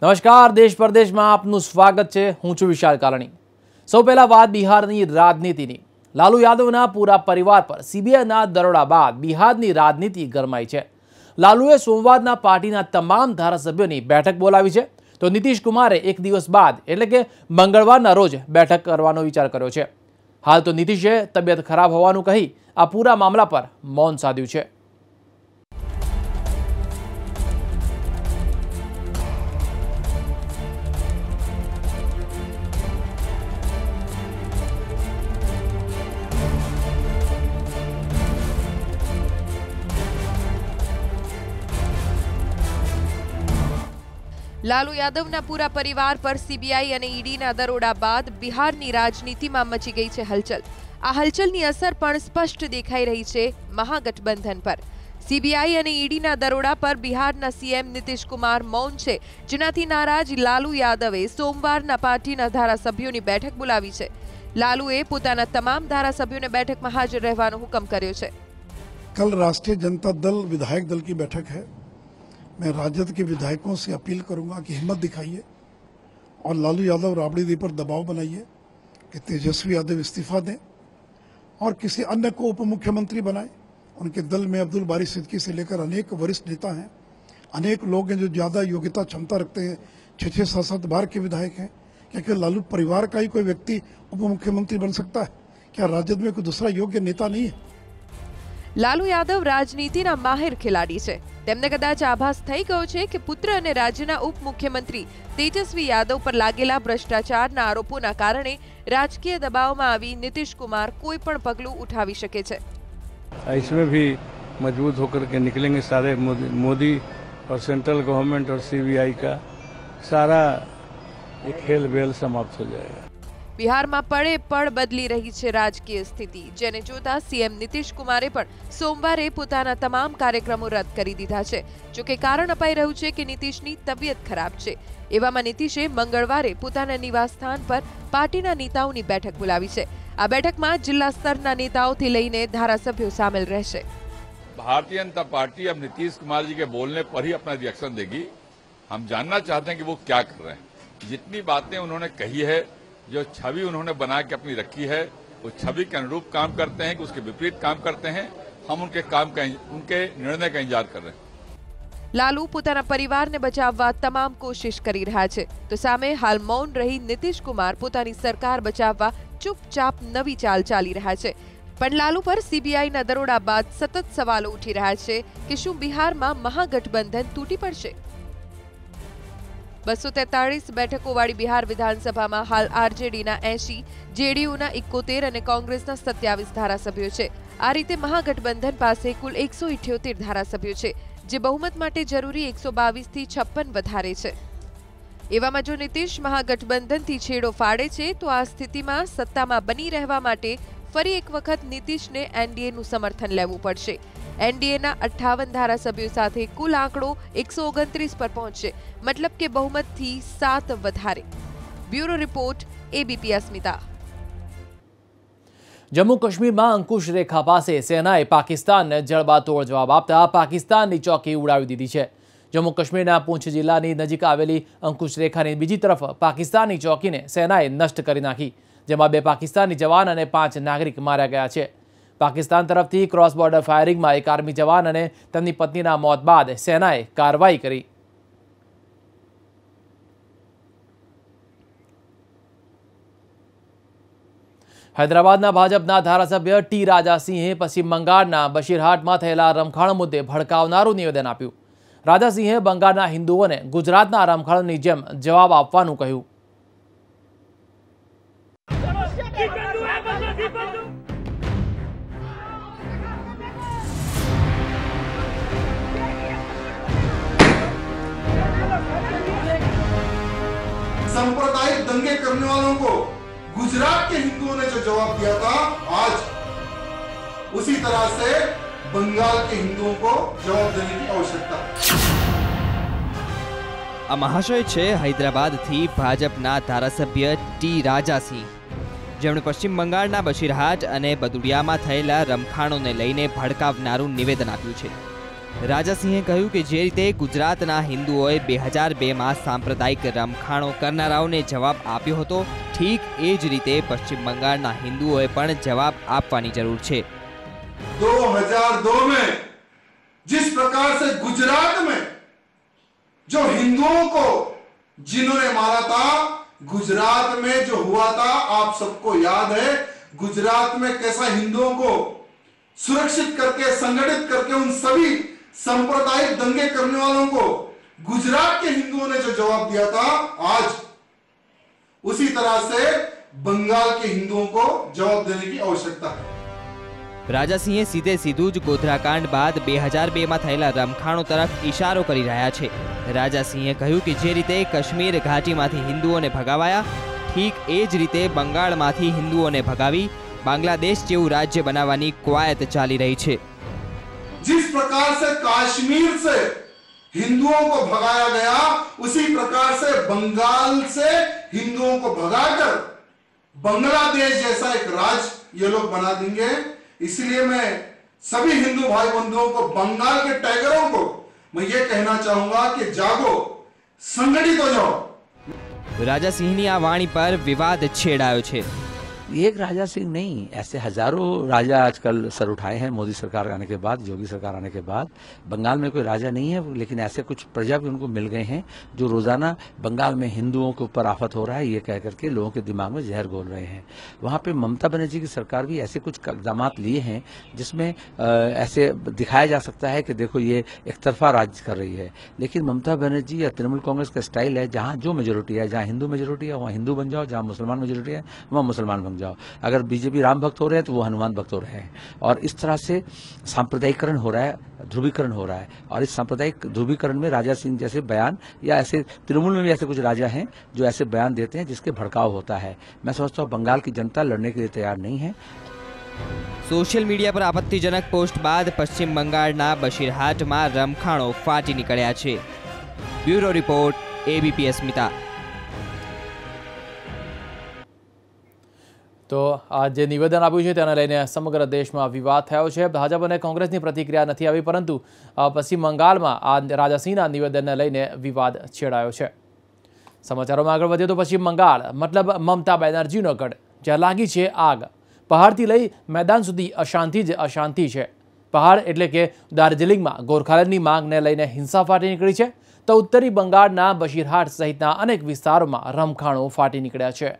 नमस्कार, देश परदेश में आपનું स्वागत है। हूँ છું વિશાલ કારણી। સૌ પહેલા વાત બિહારની રાજનીતિની। લાલુ યાદવના પૂરા પરિવાર પર સીબીઆઈના દરોડા બાદ બિહારની રાજનીતિ ગરમાઈ છે। લાલુએ સોમવારના પાર્ટીના તમામ ધારાસભ્યોની બેઠક બોલાવી છે, તો નીતિશ કુમારે એક દિવસ બાદ એટલે કે મંગળવારના રોજ બેઠક કરવાનો વિચાર કર્યો છે। હાલ તો નીતિશે તબિયત ખરાબ હોવાનું કહી આ પૂરા મામલા પર મૌન સાધ્યું છે। लालू यादवना पूरा परिवार पर सीबीआई અને ઈડીના દરોડા બાદ બિહારની રાજનીતિમાં મચી ગઈ છે હલચલ। આ હલચલની અસર પણ સ્પષ્ટ દેખાઈ રહી છે મહાગઠબંધન પર। सीबीआई અને ઈડીના દરોડા પર બિહારના સીએમ નીતિશ કુમાર મૌન છે, જેનાથી નારાજ લાલુ યાદવે સોમવારના પાર્ટીના ધારાસભ્યોની બેઠક બોલાવી છે। લાલુએ પોતાના તમામ ધારાસભ્યોને બેઠકમાં હાજર રહેવાનો હુકમ કર્યો છે। कल राष्ट्रीय जनता दल विधायक दल की बैठक है। मैं राजद के विधायकों से अपील करूंगा कि हिम्मत दिखाइए और लालू यादव राबड़ी दी पर दबाव बनाइए कि तेजस्वी यादव इस्तीफा दें और किसी अन्य को उप मुख्यमंत्री बनाएं। उनके दल में अब्दुल बारी सिद्दीकी से लेकर अनेक वरिष्ठ नेता हैं, अनेक लोग हैं जो ज़्यादा योग्यता क्षमता रखते हैं, 6-6, 7-7 बार के विधायक हैं। क्या लालू परिवार का ही कोई व्यक्ति उप मुख्यमंत्री बन सकता है? क्या राजद में कोई दूसरा योग्य नेता नहीं है? लालू यादव राजनीतिना माहिर खिलाड़ी छे। तेमने कदाच आभास थई गयो छे के पुत्र अने राज्यना उप मुख्यमंत्री तेजस्वी यादव पर लागेला भ्रष्टाचारना आरोपोना कारणे राजकीय दबावमां आवी नीतीश कुमार कोई पण पगलुं उठावी शके छे। इसमें भी मजबूत होकर के निकलेंगे सारे मोदी और सेंट्रल गवर्नमेंट और सीबीआई का सारा एक खेल बेल समाप्त हो जाएगा। बिहार में पड़े पड़ बदली रही है राजकीय स्थिति, जेने जोता सीएम नीतीश कुमारे पण सोमवारे पोताना तमाम कार्यक्रमों रद्द करी दीधा छे। जो के कारण अपाई रह्यु छे के नीतीशनी तबियत खराब छे। एवामां नीतीशे मंगळवारे पोताना निवासस्थान पर पार्टीना नेताओनी बैठक बोलावी छे। आ बैठकमां जिल्ला स्तरना नेताओथी लईने धारासभ्यो शामिल रहेशे। भारतीय जनता पार्टी अब नीतीश कुमार जी के बोलने पर ही अपना रिएक्शन देगी। हम जानना चाहते हैं कि वो क्या कर रहे हैं। जितनी बातें उन्होंने कही है, जो छवि उन्होंने बना के अपनी रखी है, उस छवि के अनुरूप काम करते हैं कि उसके विपरीत काम करते हैं। हम उनके निर्णय का इंतजार कर रहे हैं। लालू पोताना परिवार ने बचाववा तमाम कोशिश करी रह्या छे, तो सामे हाल मौन रही नीतीश कुमार पोतानी सरकार बचाववा चुपचाप नवी चाल चाली रह्या छे। पण लालू पर सीबीआईना दरोड़ा बाद सतत सवालो उठी रह्या छे के शुं बिहारमां महागठबंधन तूटी पड़शे। 243 બેઠકોવાળી બિહાર વિધાનસભામાં હાલ આરજેડીના 80, જેડીયુના 71 અને કોંગ્રેસના 27 ધારાસભ્યો છે। આ રીતે મહાગઠબંધન પાસે કુલ 178 ધારાસભ્યો છે, જે બહુમત માટે જરૂરી 122 થી 56 વધારે છે। એવામાં જો નીતિશ મહાગઠબંધનથી છેડો ફાડે છે, તો આ સ્થિતિમાં સત્તામાં બની રહેવા માટે ફરી એક વખત નીતિશને એનડીએનું સમર્થન લેવું પડશે। एनडीएना 58 धारासभ्यों साथे कुल आंकड़ो 129 पर पहुंचे, मतलब के बहुमत थी 7 वधारे। ब्यूरो रिपोर्ट, एबीपी अस्मिता। जम्मू कश्मीर में अंकुश रेखा पासे सेनाए पाकिस्तान ने जड़बातोड़ जवाब आपता पाकिस्तान की चौकी उड़ावी दीधी है। जम्मू कश्मीर पूंछ जिला नजीक आवेली अंकुश रेखा की बीजी तरफ पाकिस्तानी चौकी ने सेनाए नष्ट कर नाखी, जेमां 2 पाकिस्तानी जवान और 5 नागरिक मार्या गया है। पाकिस्तान तरफथी क्रॉस बॉर्डर फायरिंग में एक आर्मी जवान और तेमनी पत्नीना मौत बाद सेनाए कार्रवाई करी। हैदराबादना भाजपना धारासभ्य टी राजासिंहे पश्चिम बंगाळना बशीरहाटमां थयेला रमखाण मुद्दे भड़कावनारुं निवेदन आप्युं। राजासिंहे बंगाळना हिंदुओने गुजरातना रमखाणोनी जेम जवाब आपवानुं कह्युं। सांप्रदायिक दंगे करने वालों को गुजरात के हिंदुओं ने जो जवाब दिया था, आज उसी तरह से बंगाल के हिंदुओं को जवाब देने की आवश्यकता आ महाशय छे हैदराबाद थी भाजपना धारासभ्य टी राजासिंह, જેમણે પશ્ચિમ બંગાળના બશીરહાટ અને બદુડિયામાં થયેલા રમખાણોને લઈને ભડકાવનારું નિવેદન આપ્યું છે। રાજાસિંહે કહ્યું કે જે રીતે ગુજરાતના હિન્દુઓએ 2002માં સાંપ્રદાયિક રમખાણો કરનારાઓને જવાબ આપ્યો હતો, ઠીક એ જ રીતે પશ્ચિમ બંગાળના હિન્દુઓએ પણ જવાબ આપવાની જરૂર છે। 2002 में जिस प्रकार से गुजरात में जो हिंदुओं को जिन्होंने मारा था, गुजरात में जो हुआ था आप सबको याद है। गुजरात में कैसा हिंदुओं को सुरक्षित करके संगठित करके उन सभी सांप्रदायिक दंगे करने वालों को गुजरात के हिंदुओं ने जो जवाब दिया था, आज उसी तरह से बंगाल के हिंदुओं को जवाब देने की आवश्यकता है। રાજાસિંહે સીધે સીધું જ ગોધરાકાંડ બાદ 2002માં થયેલા રમખાણો તરફ ઇશારો કરી રહ્યા છે। રાજાસિંહે કહ્યું કે જે રીતે કાશ્મીર ઘાટીમાંથી હિન્દુઓને ભગાવાયા, ઠીક એ જ રીતે બંગાળમાંથી હિન્દુઓને ભગાવી બાંગ્લાદેશ જેવું રાજ્ય બનાવવાની કવાયત ચાલી રહી છે। जिस प्रकार से कश्मीर से हिंदुओं को भगाया गया, उसी प्रकार से बंगाल से हिंदुओं को भगाकर बांग्लादेश जैसा एक राज्य ये लोग बना देंगे। इसलिए मैं सभी हिंदू भाई बंधुओं को, बंगाल के टाइगरों को मैं ये कहना चाहूंगा कि जागो, संगठित हो जाओ। રાજાસિંહની આ વાણી પર વિવાદ છેડાયો છે। एक राजा सिंह नहीं, ऐसे हजारों राजा आजकल सर उठाए हैं मोदी सरकार आने के बाद, योगी सरकार आने के बाद। बंगाल में कोई राजा नहीं है, लेकिन ऐसे कुछ प्रजा भी उनको मिल गए हैं जो रोजाना बंगाल में हिंदुओं के ऊपर आफत हो रहा है ये कह करके लोगों के दिमाग में जहर घोल रहे हैं। वहाँ पे ममता बनर्जी की सरकार भी ऐसे कुछ इकदाम लिए हैं जिसमें ऐसे दिखाया जा सकता है कि देखो ये एक तरफा राज कर रही है। लेकिन ममता बनर्जी या तृणमूल कांग्रेस का स्टाइल है, जहाँ जो मेजोरिटी है, जहाँ हिंदू मेजोरिटी है वहाँ हिंदू बन जाओ, जहाँ मुसलमान मेजोरिटी है वहाँ मुसलमान बन जाओ। अगर बीजेपी राम भक्त हो रहे हैं तो वो हनुमान भक्त हो रहे हैं। और इस तरह से सांप्रदायिकरण हो रहा है, ध्रुवीकरण हो रहा है। और इस सांप्रदायिक ध्रुवीकरण में राजा सिंह जैसे बयान, या ऐसे तृणमूल में भी ऐसे कुछ राजा हैं जो ऐसे बयान देते हैं जिसके भड़काव होता है। मैं समझता हूँ बंगाल की जनता लड़ने के लिए तैयार नहीं है। सोशल मीडिया पर आपत्तिजनक पोस्ट बाद पश्चिम बंगाળના બશીરહાટમાં રમખાણો ફાટી નીકળ્યા છે। બ્યુરો રિપોર્ટ, ABP અસ્મિતા। તો આ જે નિવેદન આપ્યું છે તેને લઈને સમગ્ર દેશમાં વિવાદ થયો છે। ભાજપ અને કોંગ્રેસની પ્રતિક્રિયા નથી આવી, પરંતુ પશ્ચિમ બંગાળમાં આ રાજાસિંહના નિવેદનને લઈને વિવાદ છેડાયો છે। સમાચારોમાં આગળ વધીએ તો પશ્ચિમ બંગાળ મતલબ મમતા બેનર્જીનો ગઢ, જ્યાં લાગી છે આગ। પહાડથી લઈ મેદાન સુધી અશાંતિ જ અશાંતિ છે। પહાડ એટલે કે દાર્જિલિંગમાં ગોરખાલેન્ડની માંગને લઈને હિંસા ફાટી નીકળી છે, તો ઉત્તરી બંગાળના બશીરહાટ સહિતના અનેક વિસ્તારોમાં રમખાણો ફાટી નીકળ્યા છે।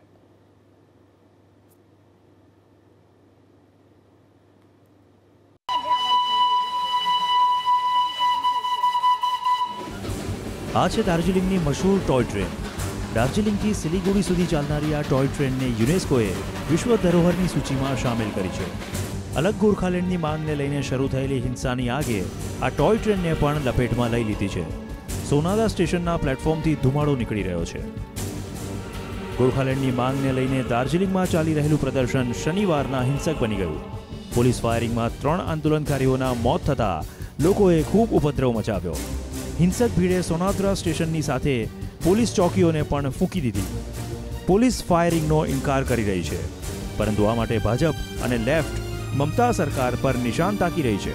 આ છે દાર્જિલિંગની મશહૂર ટોય ટ્રેન। દાર્જિલિંગથી સિલિગુડી સુધી ચાલનારી આ ટોય ટ્રેનને યુનેસ્કોએ વિશ્વ ધરોહરની સૂચિમાં સામેલ કરી છે। અલગ ગોરખાલેન્ડની માંગને લઈને શરૂ થયેલી હિંસાની આગે આ ટોય ટ્રેનને પણ લપેટમાં લઈ લીધી છે। સોનાદા સ્ટેશનના પ્લેટફોર્મથી ધુમાડો નીકળી રહ્યો છે। ગોરખાલેન્ડની માંગને લઈને દાર્જિલિંગમાં ચાલી રહેલું પ્રદર્શન શનિવારના હિંસક બની ગયું। પોલીસ ફાયરિંગમાં 3 આંદોલનકારીઓના મોત થતાં લોકોએ ખૂબ ઉપદ્રવ મચાવ્યો। હિંસક ભીડે સોનાદ્રા સ્ટેશનની સાથે પોલીસ ચોકીઓને પણ ફૂંકી દીધી। પોલીસ ફાયરિંગનો ઇનકાર કરી રહી છે, પરંતુ આ માટે ભાજપ અને લેફ્ટ મમતા સરકાર પર નિશાન તાકી રહી છે।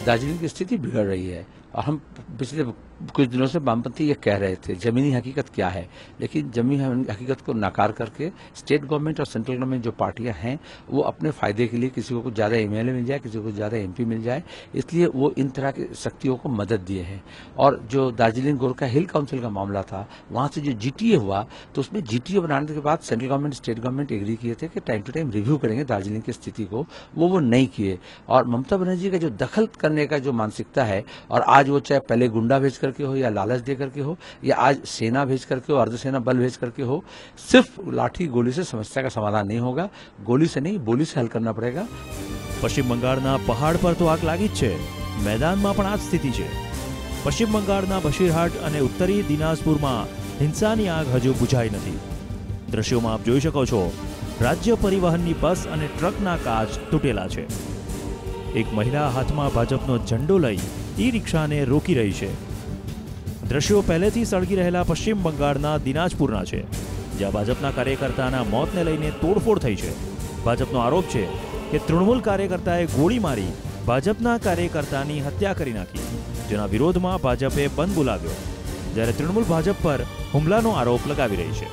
दार्जिलिंग की स्थिति बिगड़ रही है और हम पिछले कुछ दिनों से वामपंथी ये कह रहे थे जमीनी हकीकत क्या है, लेकिन जमीनी हकीकत को नकार करके स्टेट गवर्नमेंट और सेंट्रल गवर्नमेंट जो पार्टियां हैं वो अपने फायदे के लिए किसी को कुछ ज़्यादा एमएलए मिल जाए, किसी को ज़्यादा एमपी मिल जाए, इसलिए वो इन तरह की शक्तियों को मदद दिए हैं। और जो दार्जिलिंग गोरखा हिल काउंसिल का मामला था, वहाँ से जो जीटीए हुआ तो उसमें जीटीए बनाने के बाद central government state government agree किए थे कि टाइम टू टाइम रिव्यू करेंगे दार्जिलिंग की स्थिति को, वो नहीं किए। और ममता बनर्जी का जो दखल करने का जो मानसिकता है, और आज वो चाहे पहले गुंडा भेज करके हो या लालच दे करके हो या आज सेना भेज करके हो, अर्धसेना बल भेज करके हो, सिर्फ लाठी गोली से समस्या का समाधान नहीं होगा। गोली से नहीं, बोली से हल करना पड़ेगा। પશ્ચિમ બંગાળના પહાડ પર તો આગ લાગી જ છે, મેદાનમાં પણ આ જ સ્થિતિ છે। પશ્ચિમ બંગાળના બશીરહાટ અને ઉત્તરી દિનાજપુરમાં હિંસાની આગ હજુ બુઝાઈ નથી। દ્રશ્યોમાં આપ જોઈ શકો છો, રાજ્ય પરિવહનની બસ અને ટ્રકના કાચ તૂટેલા છે। એક મહિલા હાથમાં ભાજપનો ઝંડો લઈ ઈ રિક્ષાને રોકી રહી છે। દ્રશ્યો પહેલેથી સળગી રહેલા પશ્ચિમ બંગાળના દિનાજપુરના છે, જ્યાં ભાજપના કાર્યકર્તાના મોતને લઈને તોડફોડ થઈ છે। ભાજપનો આરોપ છે કે તૃણમૂલ કાર્યકર્તાએ ગોળી મારી ભાજપના કાર્યકર્તાની હત્યા કરી નાખી, જેના વિરોધમાં ભાજપે બંધ બોલાવ્યો, જ્યારે તૃણમૂલ ભાજપ પર હુમલાનો આરોપ લગાવી રહી છે।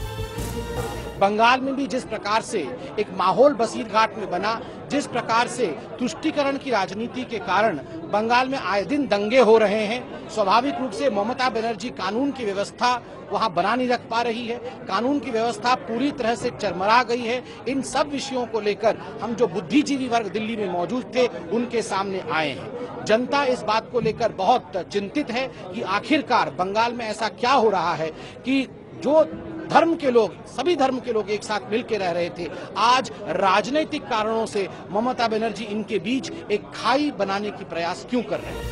बंगाल में भी जिस प्रकार से एक माहौल बसीरघाट में बना, जिस प्रकार से तुष्टीकरण की राजनीति के कारण बंगाल में आए दिन दंगे हो रहे हैं, स्वाभाविक रूप से ममता बनर्जी कानून की व्यवस्था वहां बना नहीं रख पा रही है, कानून की व्यवस्था पूरी तरह से चरमरा गई है। इन सब विषयों को लेकर हम जो बुद्धिजीवी वर्ग दिल्ली में मौजूद थे उनके सामने आए हैं। जनता इस बात को लेकर बहुत चिंतित है कि आखिरकार बंगाल में ऐसा क्या हो रहा है कि जो धर्म के लोग, सभी धर्म के लोग एक साथ मिलकर रह रहे थे, आज राजनीतिक कारणों से ममता बनर्जी इनके बीच एक खाई बनाने की प्रयास क्यों कर रहे हैं।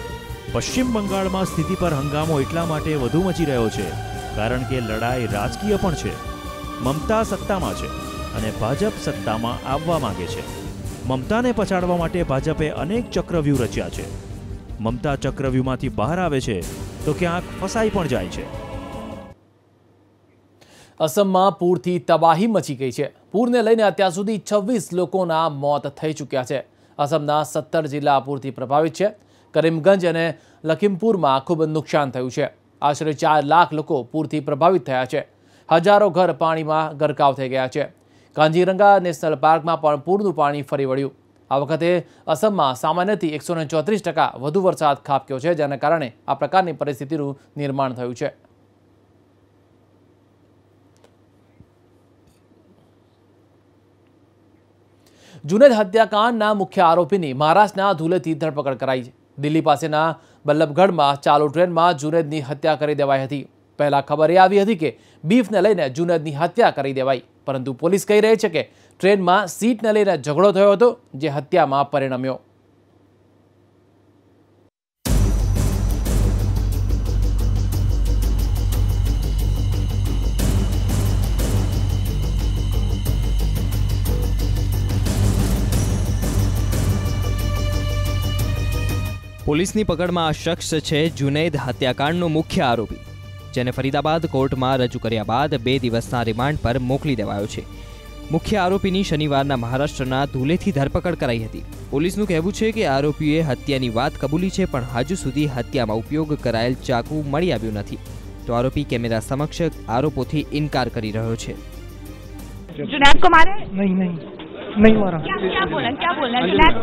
પશ્ચિમ બંગાળમાં સ્થિતિ પર હંગામો એટલા માટે વધુ મચી રહ્યો છે કારણ કે લડાઈ રાજકીય પણ છે। મમતા સત્તામાં છે અને ભાજપ સત્તામાં આવવા માંગે છે। મમતાને પછાડવા માટે ભાજપે અનેક ચક્રવ્યૂહ રચ્યા છે। મમતા ચક્રવ્યૂહમાંથી બહાર આવે છે તો ક્યાંક ફસાઈ પણ જાય છે। અસમમાં પૂરથી તબાહી મચી ગઈ છે। પૂરને લઈને અત્યાર સુધી 26 લોકોના મોત થઈ ચૂક્યા છે। અસમના 17 જિલ્લા પૂરથી પ્રભાવિત છે। કરીમગંજ અને લખીમપુરમાં ખૂબ નુકસાન થયું છે। આશરે 4 લાખ લોકો પૂરથી પ્રભાવિત થયા છે। હજારો ઘર પાણીમાં ગરકાવ થઈ ગયા છે। કાંજીરંગા નેશનલ પાર્કમાં પણ પૂરનું પાણી ફરી વળ્યું। આ વખતે અસમમાં સામાન્યથી 134% વધુ વરસાદ ખાબક્યો છે, જેના કારણે આ પ્રકારની પરિસ્થિતિનું નિર્માણ થયું છે। जुनेद हत्याकांडના મુખ્ય આરોપીની મહારાષ્ટ્રના ધુલેથી ધરપકડ કરાઈ છે। દિલ્હી પાસેના બલ્લભગઢમાં ચાલુ ટ્રેનમાં જુનેદની હત્યા કરી દેવાઈ હતી। પહેલા ખબર એ આવી હતી કે બીફને લઈને જુનેદની હત્યા કરી દેવાઈ, પરંતુ પોલીસ કહી રહી છે કે ટ્રેનમાં સીટને લઈને ઝઘડો થયો હતો, જે હત્યામાં પરિણમ્યો। પોલીસની પકડમાં આ શખ્સ છે જુનૈદ હત્યાકાંડનો મુખ્ય આરોપી, જેને ફરીદાબાદ કોર્ટમાં રજૂ કર્યા બાદ 2 દિવસના રિમાન્ડ પર મોકલી દેવાયો છે। મુખ્ય આરોપીની શનિવારના મહારાષ્ટ્રના ધુલેથી ધરપકડ કરાઈ હતી। પોલીસનું કહેવું છે કે આરોપીએ હત્યાની વાત કબૂલી છે, પણ હજુ સુધી હત્યામાં ઉપયોગ કરાયેલ ચાકુ મળી આવ્યું નથી, તો આરોપી કેમેરા સમક્ષ આરોપોથી ઇનકાર કરી રહ્યો છે। जुनैद को मारे? नहीं मारा। क्या बोला जुनैद?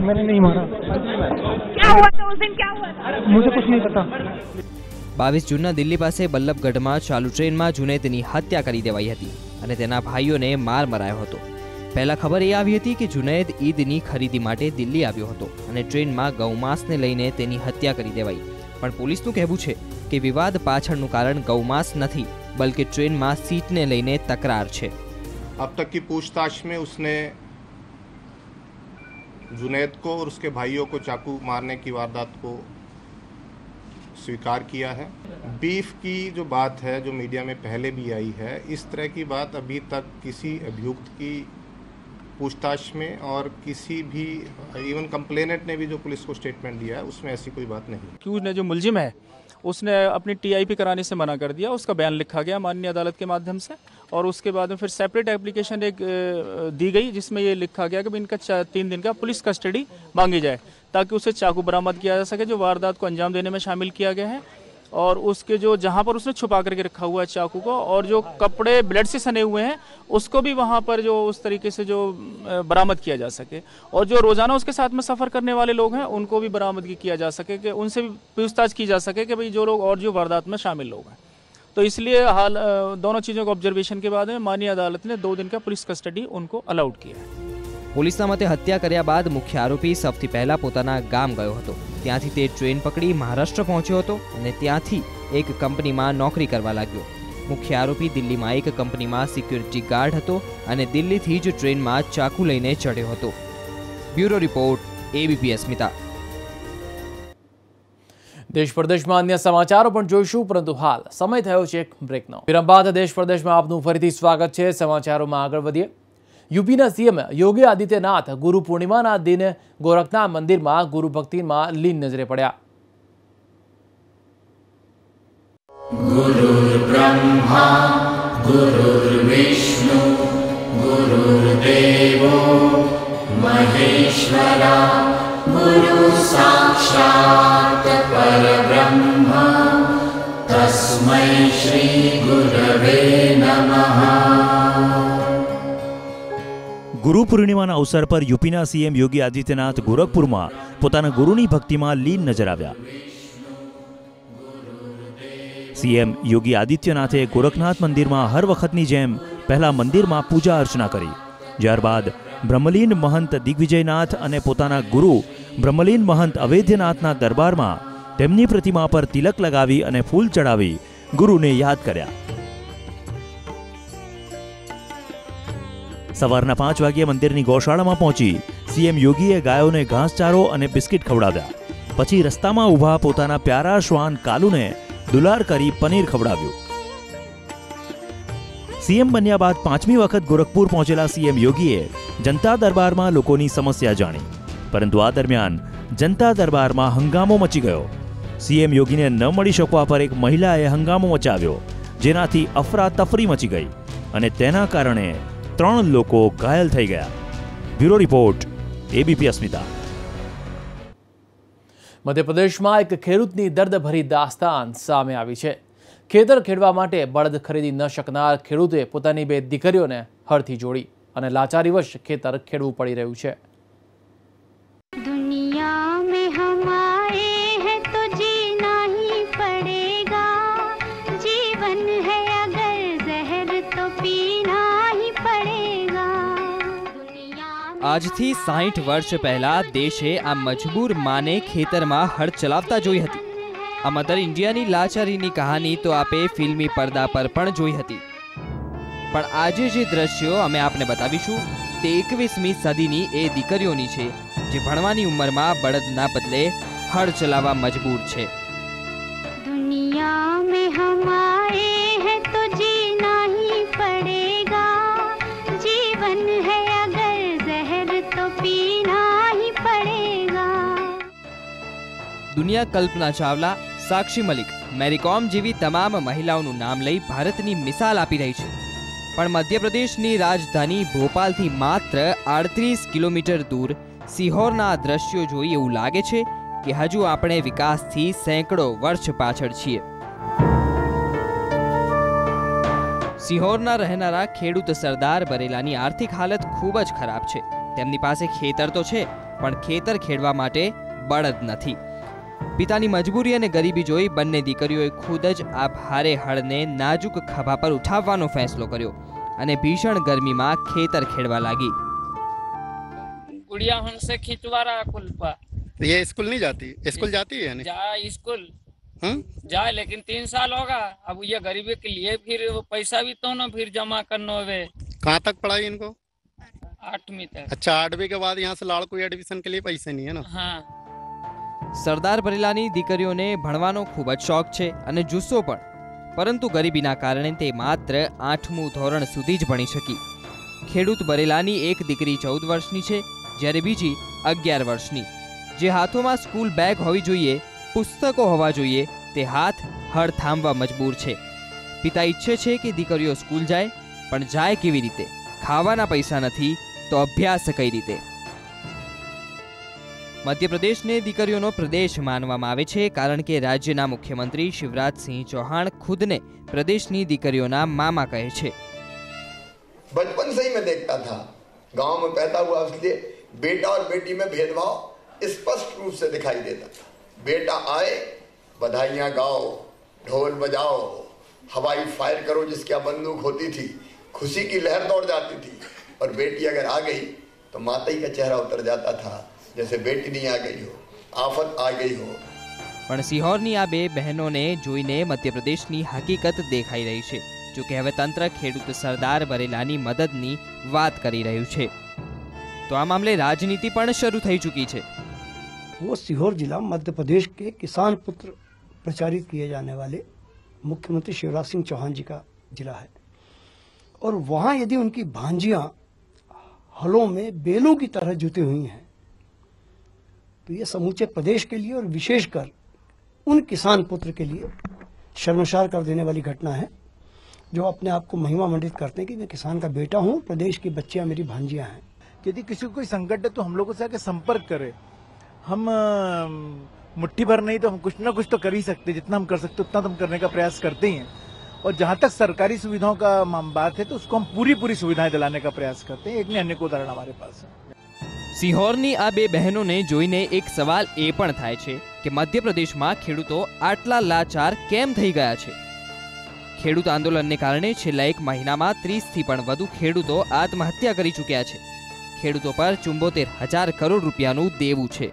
मैंने नहीं मारा। क्या हुआ था उस दिन, क्या हुआ था? मुझे कुछ नहीं पता। 22 જૂનના દિલ્હી પાસે બલ્લભગઢમાં ચાલુ ટ્રેનમાં જુનૈદની હત્યા કરી દેવાઈ હતી અને તેના ભાઈઓને માર મરાયો હતો। પહેલા ખબર એ આવી હતી કે જુનૈદ ઈદની ખરીદી માટે દિલ્હી આવ્યો હતો અને ટ્રેનમાં ગૌમાંસને લઈને તેની હત્યા કરી દેવાઈ, પણ પોલીસનું કહેવું છે કે વિવાદ પાછળનું કારણ ગૌમાંસ નથી, બલ્કે ટ્રેનમાં સીટને લઈને તકરાર છે। अब तक की पूछताछ में उसने जुनैद को और उसके भाइयों को चाकू मारने की वारदात को स्वीकार किया है। बीफ की जो बात है, जो मीडिया में पहले भी आई है, इस तरह की बात अभी तक किसी अभियुक्त की पूछताछ में और किसी भी इवन कंप्लेनेंट ने भी जो पुलिस को स्टेटमेंट दिया है उसमें ऐसी कोई बात नहीं। क्यों ने जो मुलजिम है उसने अपनी टीआईपी कराने से मना कर दिया, उसका बयान लिखा गया माननीय अदालत के माध्यम से, और उसके बाद में फिर सेपरेट एप्लीकेशन एक दी गई जिसमें ये लिखा गया कि इनका 3 दिन का पुलिस कस्टडी मांगी जाए ताकि उसे चाकू बरामद किया जा सके जो वारदात को अंजाम देने में शामिल किया गया है, और उसके जो जहाँ पर उसने छुपा करके रखा हुआ है चाकू को, और जो कपड़े ब्लड से सने हुए हैं उसको भी वहाँ पर जो उस तरीके से जो बरामद किया जा सके, और जो रोज़ाना उसके साथ में सफ़र करने वाले लोग हैं उनको भी बरामदगी किया जा सके, कि उनसे भी पूछताछ की जा सके कि भाई जो लोग और जो वारदात में शामिल लोग हैं। तो इसलिए हाल दोनों चीज़ों को ऑब्जर्वेशन के बाद में माननीय अदालत ने 2 दिन का पुलिस कस्टडी उनको अलाउड किया है। પોલીસના મતે હત્યા કર્યા બાદ મુખ્ય આરોપી સૌથી પહેલા પોતાના ગામ ગયો હતો। ત્યાંથી તે ટ્રેન પકડી મહારાષ્ટ્ર પહોંચ્યો હતો અને ત્યાંથી એક કંપનીમાં નોકરી કરવા लाग्યો। મુખ્ય આરોપી દિલ્હીમાં એક કંપનીમાં સિક્યુરિટી ગાર્ડ હતો અને દિલ્હીથી જ ટ્રેનમાં ચાકુ લઈને ચડ્યો હતો। બ્યુરો રિપોર્ટ, ABP અસ્મિતા। દેશ પ્રદેશમાં અન્ય સમાચારો પણ જોઈશું, પરંતુ હાલ સમય થયો છે એક બ્રેકનો। વિરામ બાદ દેશ પ્રદેશમાં આપનું ફરીથી સ્વાગત છે। સમાચારોમાં આગળ વધીએ। यूपीના સીએમ યોગી આદિત્યનાથ ગુરુ પૂર્ણિમાના દિને ગોરખનાથ મંદિરમાં ગુરુ ભક્તિમાં લીન નજરે પડ્યા। गुरुर्ब्रह्मा गुरुर्विष्णु गुरुर्देवो महेश्वरा गुरु साक्षात् परब्रह्म तस्मै श्री गुरवे नमः। ગુરુ પૂર્ણિમાના અવસર પર યુપીના સીએમ યોગી આદિત્યનાથ ગોરખપુરમાં પોતાના ગુરુની ભક્તિમાં લીન નજર આવ્યા. સીએમ યોગી આદિત્યનાથે ગોરખનાથ મંદિરમાં હર વખતની જેમ પહેલા મંદિરમાં પૂજા અર્ચના કરી. ત્યારબાદ બ્રહ્મલીન મહંત દિગ્વિજયનાથ અને પોતાના ગુરુ બ્રહ્મલીન મહંત અવૈધનાથના દરબારમાં તેમની પ્રતિમા પર તિલક લગાવી અને ફૂલ ચડાવી ગુરુને યાદ કર્યા. સવારના 5 વાગ્યે મંદિરની ગૌશાળામાં પહોંચી સીએમ યોગીએ ગાયોને ઘાસચારો અને બિસ્કિટ ખવડાવ્યા. પછી રસ્તામાં ઊભા પોતાના પ્યારા શ્વાન કાલુને દુલાર કરી પનીર ખવડાવ્યું. સીએમ બન્યા બાદ 5મી વખત ગોરખપુર પહોંચેલા સીએમ યોગીએ જનતા દરબારમાં લોકોની સમસ્યા જાણી. પરંતુ આ દરમિયાન જનતા દરબારમાં હંગામો મચી ગયો. સીએમ યોગીને ન મળી શકવા પર એક મહિલાએ હંગામો મચાવ્યો, જેનાથી અફરાતફરી મચી ગઈ અને તેના કારણે 3 લોકો ઘાયલ થઈ ગયા. બ્યુરો રિપોર્ટ, એબીપી અસ્મિતા. મધ્યપ્રદેશમાં એક ખેડૂતની દર્દભરી દાસ્તાન સામે આવી છે. ખેતર ખેડવા માટે બળદ ખરીદી ન શકનાર ખેડૂતે પોતાની 2 દીકરીઓને હળથી જોડી અને લાચારીવશ ખેતર ખેડવું પડી રહ્યું છે. दुनिया में हम आए हैं तो जीना ही पड़ेगा, जीवन है अगर जहर तो पीना ही पड़ेगा. આજથી 60 વર્ષ પહેલા દેશે આ મજબૂર માને ખેતરમાં હળ ચલાવતા જોઈ હતી. આ મધર ઇન્ડિયાની લાચારીની કહાની તો આપે ફિલ્મી પડદા પર પણ જોઈ હતી. પણ આજે જે દ્રશ્યો અમે આપને બતાવીશું તે 21મી સદીની એ દીકરીઓની છે જે ભણવાની ઉંમરમાં બળદના બદલે હળ ચલાવવા મજબૂર છે. दुनिया में हम आए हैं तो जीना ही पड़ेगा, जीवन है अगर जहर तो पीना ही पड़ेगा. દુનિયા કલ્પના ચાવલા, સાક્ષી મલિક, મેરી કોમ જેવી તમામ મહિલાઓનું નામ લઈ ભારતની મિસાલ આપી રહી છે. પણ મધ્યપ્રદેશની રાજધાની ભોપાલથી માત્ર 38 કિલોમીટર દૂર સિહોરના દ્રશ્યો જોઈ એવું લાગે છે કે હજુ આપણે વિકાસથી સેંકડો વર્ષ પાછળ છીએ. સિહોરના રહેનારા ખેડૂત સરદાર બરેલાની આર્થિક હાલત ખૂબ જ ખરાબ છે. તેમની પાસે ખેતર તો છે પણ ખેતર ખેડવા માટે બળદ નથી. પિતાની મજબૂરી અને ગરીબી જોઈ બંને દીકરીઓએ ખુદ જ આ ભારે હળને નાજુક ખભા પર ઉઠાવવાનો ફેસલો કર્યો અને ભીષણ ગરમીમાં ખેતર ખેડવા લાગી. गुड़िया हमसे खिंचवा रहा कुल पर. ये स्कूल नहीं जाती? स्कूल जाती है नहीं? जा स्कूल जाए लेकिन 3 साल होगा. अब ये गरीबी के लिए फिर पैसा भी तो ना फिर जमा करना है. कहाँ तक पढ़ाई इनको? 8वीं तक. अच्छा, 8वीं के बाद यहाँ से लाड़को एडमिशन के लिए पैसे नहीं है ना? हाँ. સરદાર બરેલાની દીકરીઓને ભણવાનો ખૂબ જ શોખ છે અને જુસ્સો પણ, પરંતુ ગરીબીના કારણે તે માત્ર 8મું ધોરણ સુધી જ ભણી શકી. ખેડૂત બરેલાની એક દીકરી 14 વર્ષની છે જ્યારે બીજી 11 વર્ષની. જે હાથોમાં સ્કૂલ બેગ હોવી જોઈએ, પુસ્તકો હોવા જોઈએ, તે હાથ હળ થાંભવા મજબૂર છે. પિતા ઈચ્છે છે કે દીકરીઓ સ્કૂલ જાય, પણ જાય કેવી રીતે? ખાવાના પૈસા નથી તો અભ્યાસ કઈ રીતે? મધ્યપ્રદેશને દીકરીઓનો પ્રદેશ માનવામાં આવે છે કારણ કે રાજ્યના મુખ્યમંત્રી શિવરાજસિંહ ચૌહાણ ખુદને પ્રદેશની દીકરીઓના મામા કહે છે. बचपन से ही मैं देखता था, गांव में पैदा हुआ इसलिए बेटा और बेटी में भेदभाव स्पष्ट रूप से दिखाई देता था. बेटा आए, बधाइयां गाओ, ढोल बजाओ, हवाई फायर करो, जिसके यहाँ बंदूक होती थी, खुशी की लहर दौड़ जाती थी. और बेटी अगर आ गई तो माता का चेहरा उतर जाता था, जैसे बेटी नहीं आ गई हो, आफत आ गई हो. પણ સિહોરની આ બે બહેનોને જોઈને મધ્યપ્રદેશની હકીકત દેખાઈ રહી છે. જો કે હવે તંત્ર ખેડૂત સરદાર બરેલાની મદદની વાત કરી રહ્યું છે, તો આ મામલે રાજનીતિ પણ શરૂ થઈ ચૂકી છે. वो सीहोर जिला मध्य प्रदेश के किसान पुत्र प्रचारित किए जाने वाले मुख्यमंत्री शिवराज सिंह चौहान जी का जिला है. और वहाँ यदि उनकी भांजियाँ हलों में बेलों की तरह जुटी हुई हैं तो ये समूचे प्रदेश के लिए और विशेषकर उन किसान पुत्र के लिए शर्मसार कर देने वाली घटना है जो अपने आप को महिमा मंडित करते हैं कि मैं किसान का बेटा हूँ, प्रदेश की बच्चियाँ मेरी भांजियाँ हैं. यदि किसी को कोई संकट है तो हम लोगों से आके संपर्क करे. हम मुट्ठी भर नहीं तो हम कुछ ना कुछ तो कर ही सकते, जितना हम कर सकते उतना तो हम करने का प्रयास करते ही हैं। और जहां तक सरकारी सुविधाओं का बात है तो उसको हम पूरी सुविधाएं दिलाने का प्रयास करते हैं। एक ने अन्य को उदाहरण हमारे पास है। સિહોરની આ બે બહેનોને જોઈને એક સવાલ એ પણ થાય છે કે મધ્યપ્રદેશમાં ખેડૂતો આટલા લાચાર કેમ થઈ ગયા છે। ખેડૂત આંદોલનને કારણે છેલ્લા એક મહિનામાં 30થી પણ વધુ ખેડૂતો આત્મહત્યા કરી ચૂક્યા છે। ખેડૂતો પર 74,000 કરોડ રૂપિયાનું દેવું છે।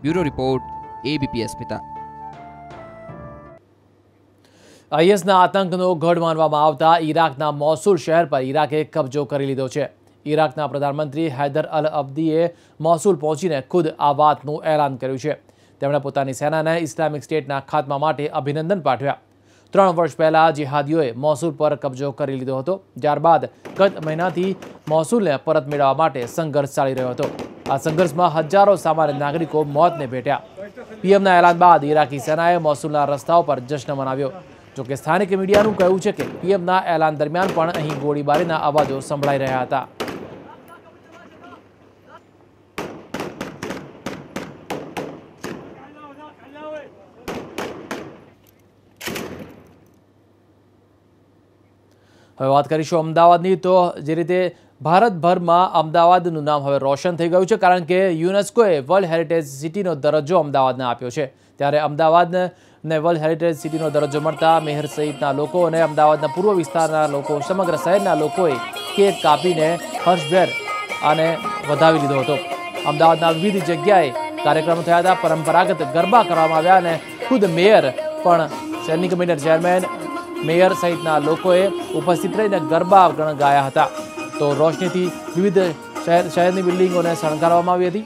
બ્યુરો રિપોર્ટ, એબીપી અસ્મિતા। આઈએસના આતંકનો ગઢ માનવામાં આવતા ઈરાકના મોસુલ શહેર પર ઈરાકે કબજો કરી લીધો છે। ઈરાકના પ્રધાનમંત્રી હૈદર અલ અબ્દીએ મોસુલ પહોંચીને ખુદ આ વાતનું એલાન કર્યું છે। તેમણે પોતાની સેનાને ઇસ્લામિક સ્ટેટના ખાત્મા માટે અભિનંદન પાઠવ્યા। 3 વર્ષ પહેલા જિહાદીઓએ મોસુલ પર કબજો કરી લીધો હતો, ત્યારબાદ ગત મહિનાથી મોસુલને પરત મેળવવા માટે સંઘર્ષ ચાલી રહ્યો હતો। આ સંઘર્ષમાં હજારો સામાન્ય નાગરિકો મોતને ભેટ્યા। પીએમના એલાન બાદ ઈરાકી સેનાએ મોસુલના રસ્તાઓ પર જશ્ન મનાવ્યો। જોકે સ્થાનિક મીડિયાનું કહેવું છે કે પીએમના એલાન દરમિયાન પણ અહીં ગોળીબારીના અવાજો સંભળાઈ રહ્યા હતા। હવે વાત કરીશું અમદાવાદની। તો જે રીતે ભારતભરમાં અમદાવાદનું નામ હવે રોશન થઈ ગયું છે, કારણ કે યુનેસ્કોએ વર્લ્ડ હેરિટેજ સિટીનો દરજ્જો અમદાવાદને આપ્યો છે। ત્યારે અમદાવાદને વર્લ્ડ હેરિટેજ સિટીનો દરજ્જો મળતા મેયર સહિતના લોકો અને અમદાવાદના પૂર્વ વિસ્તારના લોકો, સમગ્ર શહેરના લોકોએ કેક કાપીને હર્ષભેર આને વધાવી લીધો હતો। અમદાવાદના વિવિધ જગ્યાએ કાર્યક્રમો થયા હતા, પરંપરાગત ગરબા કરવામાં આવ્યા અને ખુદ મેયર પણ, શહેરની કમિશનર ચેરમેન, મેયર સહિતના લોકોએ ઉપસ્થિત રહીને ગરબા ગાયા હતા। તો રોશનીથી વિવિધ શહેરની બિલ્ડિંગોને શણગારવામાં આવી હતી।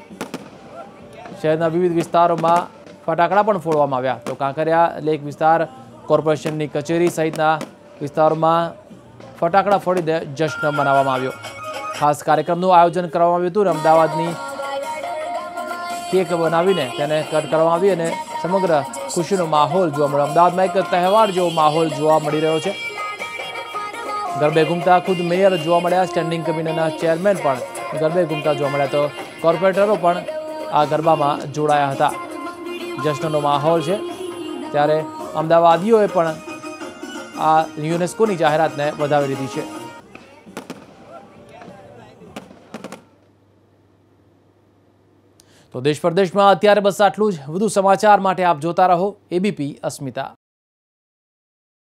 શહેરના વિવિધ વિસ્તારોમાં ફટાકડા પણ ફોડવામાં આવ્યા। તો કાંકરિયા લેક વિસ્તાર, કોર્પોરેશનની કચેરી સહિતના વિસ્તારોમાં ફટાકડા ફોડીને જશ્ન મનાવવામાં આવ્યો। ખાસ કાર્યક્રમનું આયોજન કરવામાં આવ્યું હતું। અમદાવાદની કેક બનાવીને તેને કટ કરવામાં આવી અને સમગ્ર ખુશીનો માહોલ જોવા મળ્યો। અમદાવાદમાં એક તહેવાર જેવો માહોલ જોવા મળી રહ્યો છે। ગરબે ઘૂમતા ખુદ મેયર જોવા મળ્યા, સ્ટેન્ડિંગ કમિટીના ચેરમેન પણ ગરબે ઘૂમતા જોવા મળ્યા। તો કોર્પોરેટરો પણ આ ગરબામાં જોડાયા હતા। જશ્નનો માહોલ છે, ત્યારે અમદાવાદીઓએ પણ આ યુનેસ્કોની જાહેરાતને વધાવી લીધી છે। તો દેશ પરદેશમાં અત્યારે બસ આટલું જ। વધુ સમાચાર માટે આપ જોતા રહો એબીપી અસ્મિતા।